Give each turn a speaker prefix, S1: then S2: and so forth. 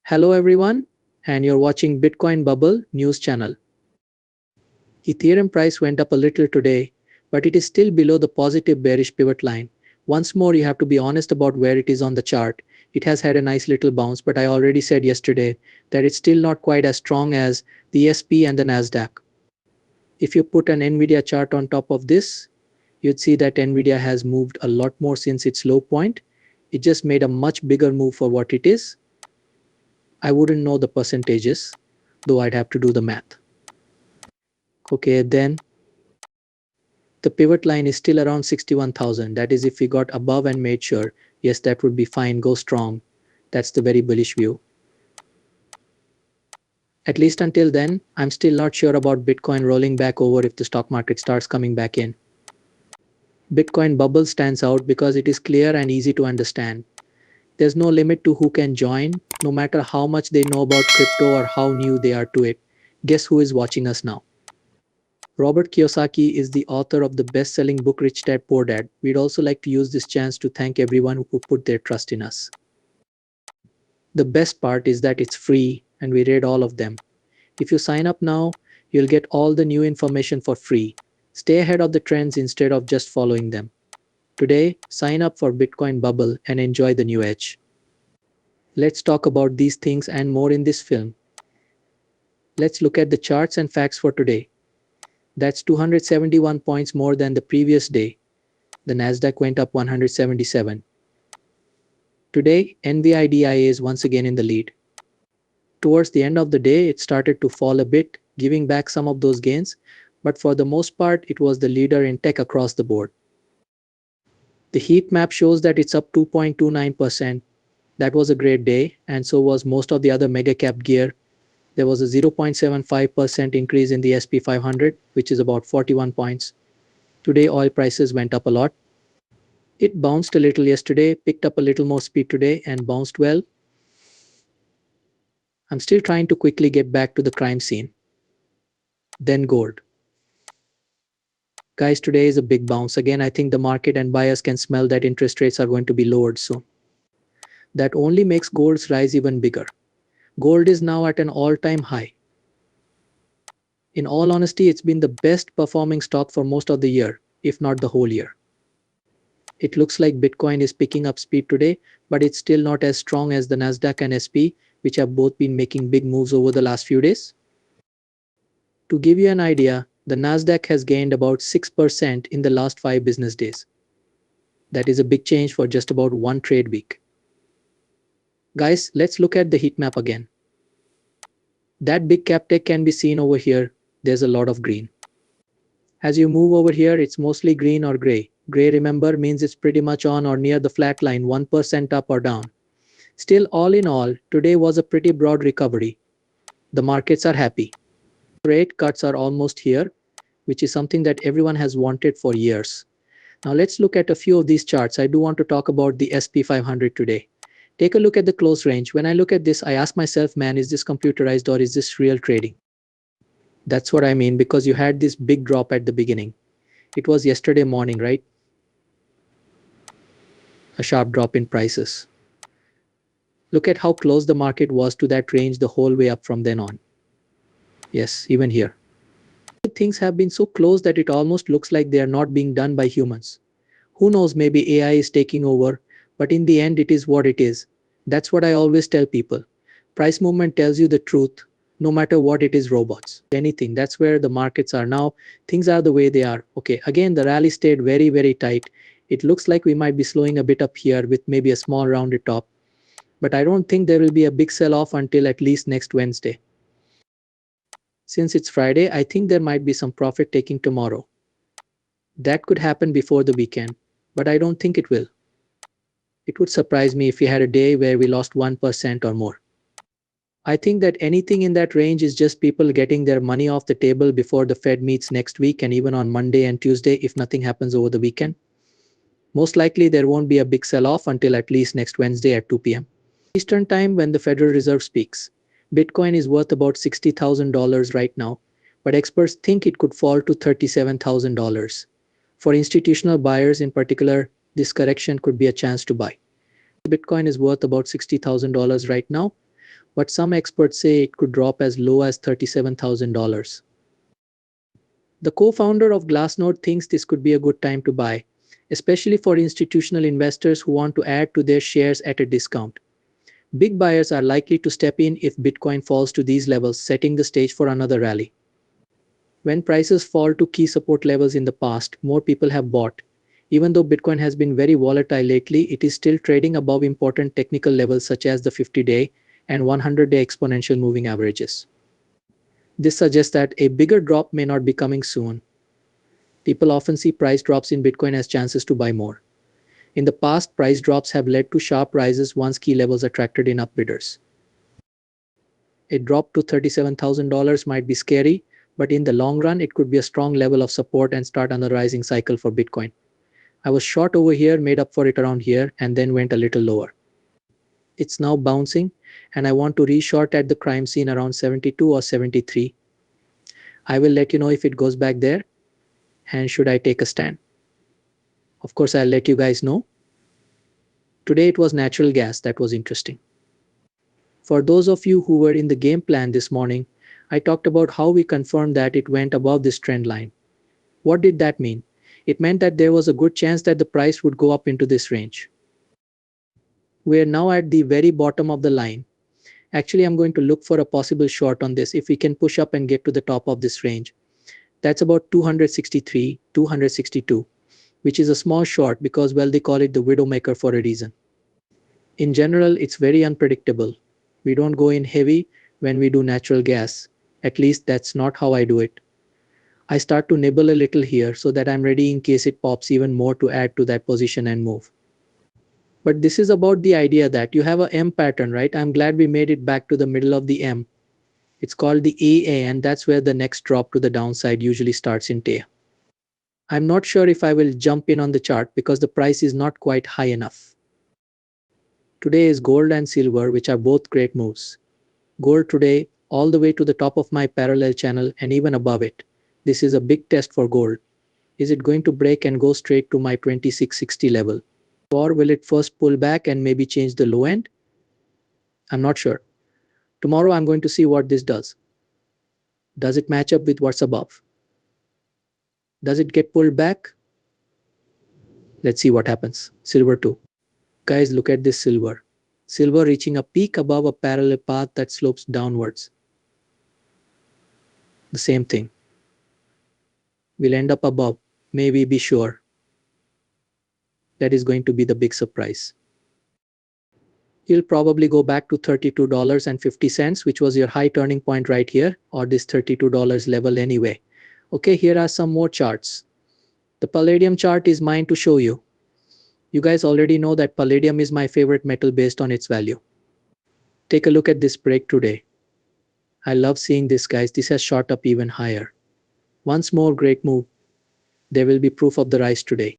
S1: Hello everyone, and you're watching Bitcoin Bubble news channel. Ethereum price went up a little today, but it is still below the positive bearish pivot line. Once more, you have to be honest about where it is on the chart. It has had a nice little bounce, but I already said yesterday that it's still not quite as strong as the SP and the Nasdaq. If you put an Nvidia chart on top of this, you'd see that Nvidia has moved a lot more since its low point. It just made a much bigger move for what it is. I wouldn't know the percentages, though I'd have to do the math. Okay, then the pivot line is still around 61,000. That is if we got above and made sure, yes, that would be fine, go strong. That's the very bullish view. At least until then, I'm still not sure about Bitcoin rolling back over if the stock market starts coming back in. Bitcoin bubble stands out because it is clear and easy to understand. There's no limit to who can join, no matter how much they know about crypto or how new they are to it. Guess who is watching us now? Robert Kiyosaki is the author of the best-selling book Rich Dad Poor Dad. We'd also like to use this chance to thank everyone who put their trust in us. The best part is that it's free and we read all of them. If you sign up now, you'll get all the new information for free. Stay ahead of the trends instead of just following them. Today, sign up for Bitcoin Bubble and enjoy the new edge. Let's talk about these things and more in this film. Let's look at the charts and facts for today. That's 271 points more than the previous day. The Nasdaq went up 177. Today, NVIDIA is once again in the lead. Towards the end of the day, it started to fall a bit, giving back some of those gains, but for the most part, it was the leader in tech across the board. The heat map shows that it's up 2.29%. That was a great day, and so was most of the other mega cap gear. There was a 0.75% increase in the SP 500, which is about 41 points. Today, oil prices went up a lot. It bounced a little yesterday, picked up a little more speed today, and bounced well. I'm still trying to quickly get back to the crime scene. Then gold. Guys, today is a big bounce. Again, I think the market and buyers can smell that interest rates are going to be lowered soon. That only makes gold's rise even bigger. Gold is now at an all-time high. In all honesty, it's been the best performing stock for most of the year, if not the whole year. It looks like Bitcoin is picking up speed today, but it's still not as strong as the Nasdaq and SP, which have both been making big moves over the last few days. To give you an idea, the Nasdaq has gained about 6% in the last 5 business days. That is a big change for just about one trade week. Guys, let's look at the heat map again. That big cap tech can be seen over here. There's a lot of green. As you move over here, it's mostly green or gray. Gray, remember, means it's pretty much on or near the flat line, 1% up or down. Still, all in all, today was a pretty broad recovery. The markets are happy. Rate cuts are almost here, which is something that everyone has wanted for years. Now let's look at a few of these charts. I do want to talk about the SP 500 today. Take a look at the close range. When I look at this, I ask myself, man, is this computerized or is this real trading? That's what I mean, because you had this big drop at the beginning. It was yesterday morning, right? A sharp drop in prices. Look at how close the market was to that range the whole way up from then on. Yes, even here. Things have been so close that it almost looks like they are not being done by humans. Who knows, maybe AI is taking over, but in the end it is what it is. That's what I always tell people. Price movement tells you the truth, no matter what it is, robots, anything. That's where the markets are now. Things are the way they are. Okay, again, the rally stayed very, very tight. It looks like we might be slowing a bit up here with maybe a small rounded top. But I don't think there will be a big sell-off until at least next Wednesday. Since it's Friday, I think there might be some profit taking tomorrow. That could happen before the weekend, but I don't think it will. It would surprise me if we had a day where we lost 1% or more. I think that anything in that range is just people getting their money off the table before the Fed meets next week and even on Monday and Tuesday if nothing happens over the weekend. Most likely there won't be a big sell-off until at least next Wednesday at 2 p.m. Eastern Time when the Federal Reserve speaks. Bitcoin is worth about $60,000 right now, but experts think it could fall to $37,000. For institutional buyers in particular, this correction could be a chance to buy. Bitcoin is worth about $60,000 right now, but some experts say it could drop as low as $37,000. The co-founder of Glassnode thinks this could be a good time to buy, especially for institutional investors who want to add to their shares at a discount. Big buyers are likely to step in if Bitcoin falls to these levels, setting the stage for another rally. When prices fall to key support levels in the past, more people have bought. Even though Bitcoin has been very volatile lately, it is still trading above important technical levels such as the 50-day and 100-day exponential moving averages. This suggests that a bigger drop may not be coming soon. People often see price drops in Bitcoin as chances to buy more. In the past, price drops have led to sharp rises once key levels attracted enough bidders. A drop to $37,000 might be scary, but in the long run, it could be a strong level of support and start another rising cycle for Bitcoin. I was short over here, made up for it around here, and then went a little lower. It's now bouncing, and I want to reshort at the crime scene around 72 or 73. I will let you know if it goes back there, and should I take a stand. Of course, I'll let you guys know. Today it was natural gas that was interesting. For those of you who were in the game plan this morning, I talked about how we confirmed that it went above this trend line. What did that mean? It meant that there was a good chance that the price would go up into this range. We are now at the very bottom of the line. Actually, I'm going to look for a possible short on this if we can push up and get to the top of this range. That's about 263, 262, which is a small short because, well, they call it the widowmaker for a reason. In general, it's very unpredictable. We don't go in heavy when we do natural gas. At least that's not how I do it. I start to nibble a little here so that I'm ready in case it pops even more to add to that position and move. But this is about the idea that you have a M pattern, right? I'm glad we made it back to the middle of the M. It's called the AA, and that's where the next drop to the downside usually starts in TEA. I'm not sure if I will jump in on the chart because the price is not quite high enough. Today is gold and silver, which are both great moves. Gold today, all the way to the top of my parallel channel and even above it. This is a big test for gold. Is it going to break and go straight to my 2660 level? Or will it first pull back and maybe change the low end? I'm not sure. Tomorrow I'm going to see what this does. Does it match up with what's above? Does it get pulled back? Let's see what happens. Silver too. Guys, look at this silver. Silver reaching a peak above a parallel path that slopes downwards. The same thing. We'll end up above. Maybe be sure. That is going to be the big surprise. You'll probably go back to $32.50, which was your high turning point right here, or this $32 level anyway. Okay, here are some more charts. The palladium chart is mine to show you. You guys already know that palladium is my favorite metal based on its value. Take a look at this break today. I love seeing this, guys. This has shot up even higher. Once more, great move. There will be proof of the rise today.